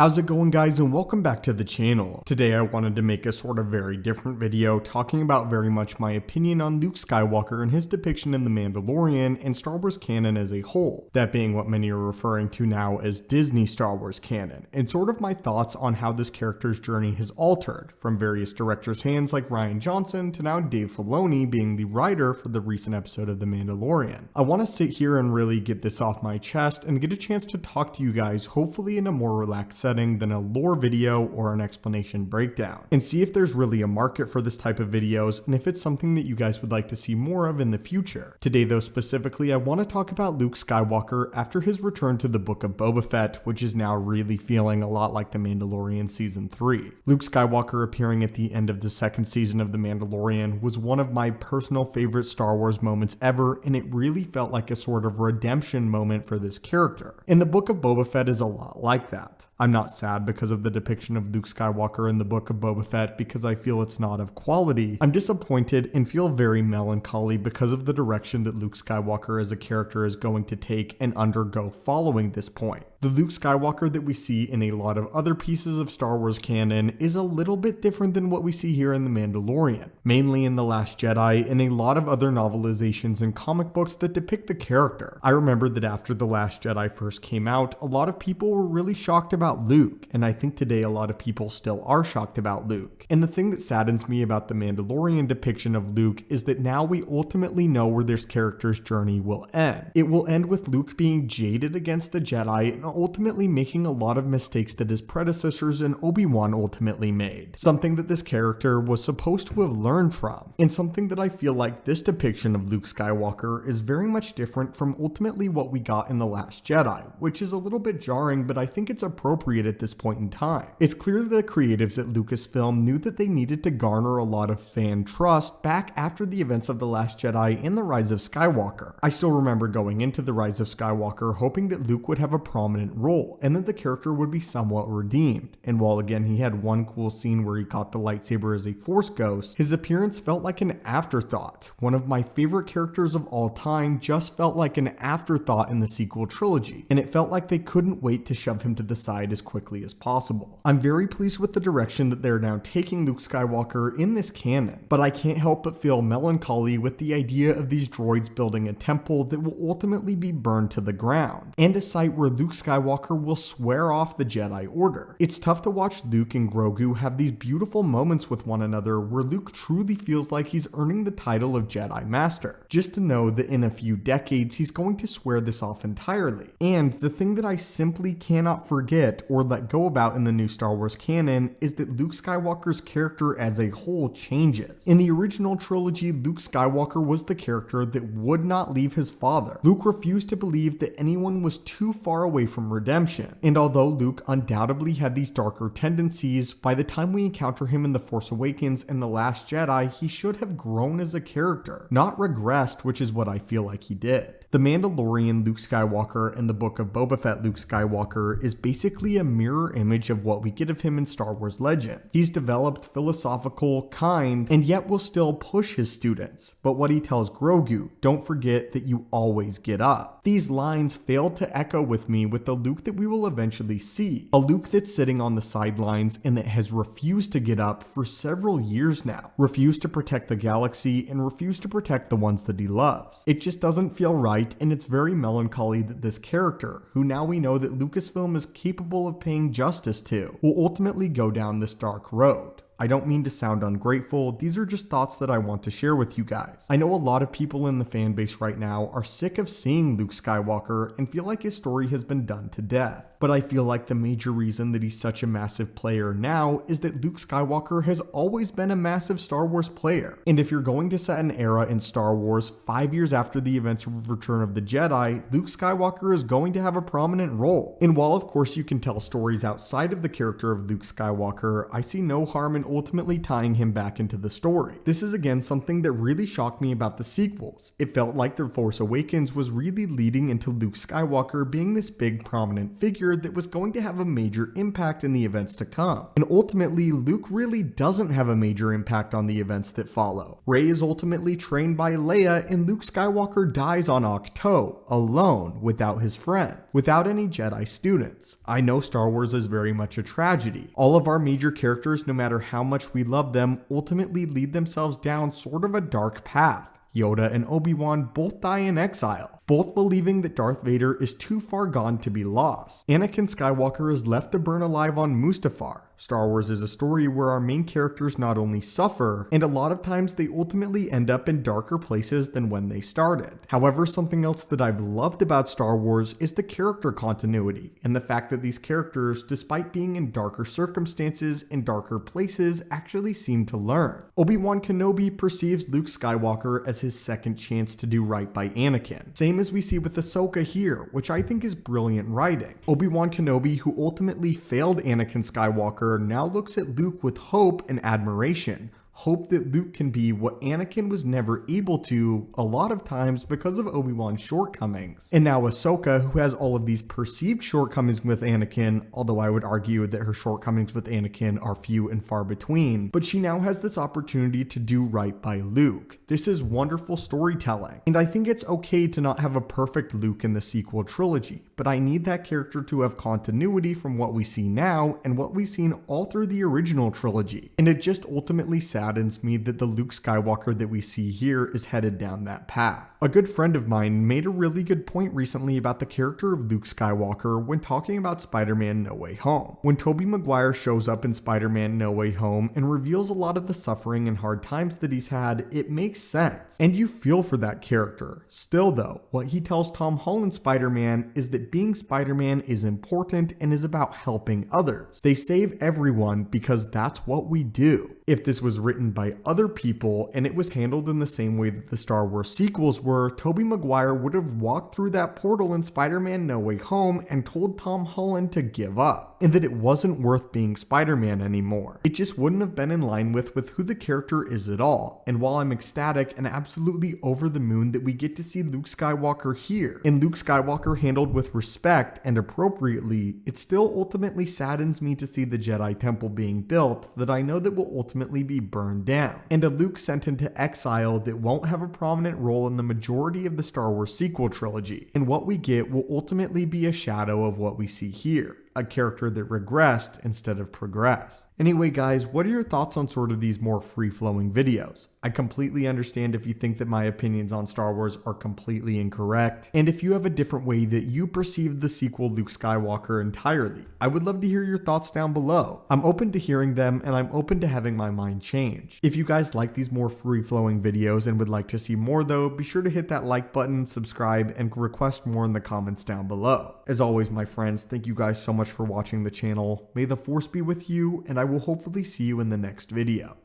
How's it going, guys, and welcome back to the channel. Today I wanted to make a sort of very different video talking about very much my opinion on Luke Skywalker and his depiction in The Mandalorian and Star Wars canon as a whole, that being what many are referring to now as Disney Star Wars canon, and sort of my thoughts on how this character's journey has altered, from various directors' hands like Rian Johnson to now Dave Filoni being the writer for the recent episode of The Mandalorian. I want to sit here and really get this off my chest and get a chance to talk to you guys, hopefully in a more relaxed setting than a lore video or an explanation breakdown, and see if there's really a market for this type of videos and if it's something that you guys would like to see more of in the future. Today though, specifically, I want to talk about Luke Skywalker after his return to the book of Boba Fett, which is now really feeling a lot like The Mandalorian Season 3. Luke Skywalker appearing at the end of the second season of The Mandalorian was one of my personal favorite Star Wars moments ever, and it really felt like a sort of redemption moment for this character. And the book of Boba Fett is a lot like that. I'm not sad because of the depiction of Luke Skywalker in the book of Boba Fett because I feel it's not of quality. I'm disappointed and feel very melancholy because of the direction that Luke Skywalker as a character is going to take and undergo following this point. The Luke Skywalker that we see in a lot of other pieces of Star Wars canon is a little bit different than what we see here in The Mandalorian, mainly in The Last Jedi and a lot of other novelizations and comic books that depict the character. I remember that after The Last Jedi first came out, a lot of people were really shocked about Luke, and I think today a lot of people still are shocked about Luke. And the thing that saddens me about The Mandalorian depiction of Luke is that now we ultimately know where this character's journey will end. It will end with Luke being jaded against the Jedi and ultimately making a lot of mistakes that his predecessors and Obi-Wan ultimately made. Something that this character was supposed to have learned from, and something that I feel like this depiction of Luke Skywalker is very much different from ultimately what we got in The Last Jedi, which is a little bit jarring, but I think it's appropriate at this point in time. It's clear that the creatives at Lucasfilm knew that they needed to garner a lot of fan trust back after the events of The Last Jedi and The Rise of Skywalker. I still remember going into The Rise of Skywalker hoping that Luke would have a prominent role and that the character would be somewhat redeemed, and while again he had one cool scene where he caught the lightsaber as a Force ghost, his appearance felt like an afterthought. One of my favorite characters of all time just felt like an afterthought in the sequel trilogy, and it felt like they couldn't wait to shove him to the side as quickly as possible. I'm very pleased with the direction that they're now taking Luke Skywalker in this canon, but I can't help but feel melancholy with the idea of these droids building a temple that will ultimately be burned to the ground, and a site where Luke Skywalker will swear off the Jedi Order. It's tough to watch Luke and Grogu have these beautiful moments with one another where Luke truly feels like he's earning the title of Jedi Master, just to know that in a few decades he's going to swear this off entirely. And the thing that I simply cannot forget or let go about in the new Star Wars canon is that Luke Skywalker's character as a whole changes. In the original trilogy, Luke Skywalker was the character that would not leave his father. Luke refused to believe that anyone was too far away from redemption, and although Luke undoubtedly had these darker tendencies, by the time we encounter him in The Force Awakens and The Last Jedi, he should have grown as a character, not regressed, which is what I feel like he did. The Mandalorian Luke Skywalker and the book of Boba Fett Luke Skywalker is basically a mirror image of what we get of him in Star Wars legend. He's developed, philosophical, kind, and yet will still push his students. But what he tells Grogu, don't forget that you always get up. These lines fail to echo with me with the Luke that we will eventually see. A Luke that's sitting on the sidelines and that has refused to get up for several years now. Refused to protect the galaxy and refused to protect the ones that he loves. It just doesn't feel right, and it's very melancholy that this character, who now we know that Lucasfilm is capable of paying justice to, will ultimately go down this dark road. I don't mean to sound ungrateful, these are just thoughts that I want to share with you guys. I know a lot of people in the fan base right now are sick of seeing Luke Skywalker and feel like his story has been done to death. But I feel like the major reason that he's such a massive player now is that Luke Skywalker has always been a massive Star Wars player. And if you're going to set an era in Star Wars 5 years after the events of Return of the Jedi, Luke Skywalker is going to have a prominent role. And while of course you can tell stories outside of the character of Luke Skywalker, I see no harm in ultimately tying him back into the story. This is again something that really shocked me about the sequels. It felt like The Force Awakens was really leading into Luke Skywalker being this big prominent figure that was going to have a major impact in the events to come. And ultimately, Luke really doesn't have a major impact on the events that follow. Rey is ultimately trained by Leia, and Luke Skywalker dies on Ahch-To, alone, without his friend, without any Jedi students. I know Star Wars is very much a tragedy. All of our major characters, no matter how much we love them, ultimately lead themselves down sort of a dark path. Yoda and Obi-Wan both die in exile, both believing that Darth Vader is too far gone to be lost. Anakin Skywalker is left to burn alive on Mustafar. Star Wars is a story where our main characters not only suffer, and a lot of times they ultimately end up in darker places than when they started. However, something else that I've loved about Star Wars is the character continuity, and the fact that these characters, despite being in darker circumstances and darker places, actually seem to learn. Obi-Wan Kenobi perceives Luke Skywalker as his second chance to do right by Anakin. Same as we see with Ahsoka here, which I think is brilliant writing. Obi-Wan Kenobi, who ultimately failed Anakin Skywalker, now looks at Luke with hope and admiration. Hope that Luke can be what Anakin was never able to, a lot of times because of Obi-Wan's shortcomings. And now Ahsoka, who has all of these perceived shortcomings with Anakin, although I would argue that her shortcomings with Anakin are few and far between, but she now has this opportunity to do right by Luke. This is wonderful storytelling, and I think it's okay to not have a perfect Luke in the sequel trilogy, but I need that character to have continuity from what we see now and what we've seen all through the original trilogy. And it just ultimately saddens me that the Luke Skywalker that we see here is headed down that path. A good friend of mine made a really good point recently about the character of Luke Skywalker when talking about Spider-Man No Way Home. When Tobey Maguire shows up in Spider-Man No Way Home and reveals a lot of the suffering and hard times that he's had, it makes sense, and you feel for that character. Still though, what he tells Tom Holland's Spider-Man is that being Spider-Man is important and is about helping others. They save everyone because that's what we do. If this was written by other people and it was handled in the same way that the Star Wars sequels were, Tobey Maguire would have walked through that portal in Spider-Man No Way Home and told Tom Holland to give up, and that it wasn't worth being Spider-Man anymore. It just wouldn't have been in line with who the character is at all. And while I'm ecstatic and absolutely over the moon that we get to see Luke Skywalker here, and Luke Skywalker handled with respect and appropriately, it still ultimately saddens me to see the Jedi Temple being built that I know that will ultimately be burned down, and a Luke sent into exile that won't have a prominent role in the majority of the Star Wars sequel trilogy. And what we get will ultimately be a shadow of what we see here. A character that regressed instead of progressed. Anyway guys, what are your thoughts on sort of these more free-flowing videos? I completely understand if you think that my opinions on Star Wars are completely incorrect, and if you have a different way that you perceive the sequel Luke Skywalker entirely. I would love to hear your thoughts down below. I'm open to hearing them, and I'm open to having my mind change. If you guys like these more free-flowing videos and would like to see more though, be sure to hit that like button, subscribe, and request more in the comments down below. As always my friends, thank you guys so much for watching the channel. May the Force be with you, and I will hopefully see you in the next video.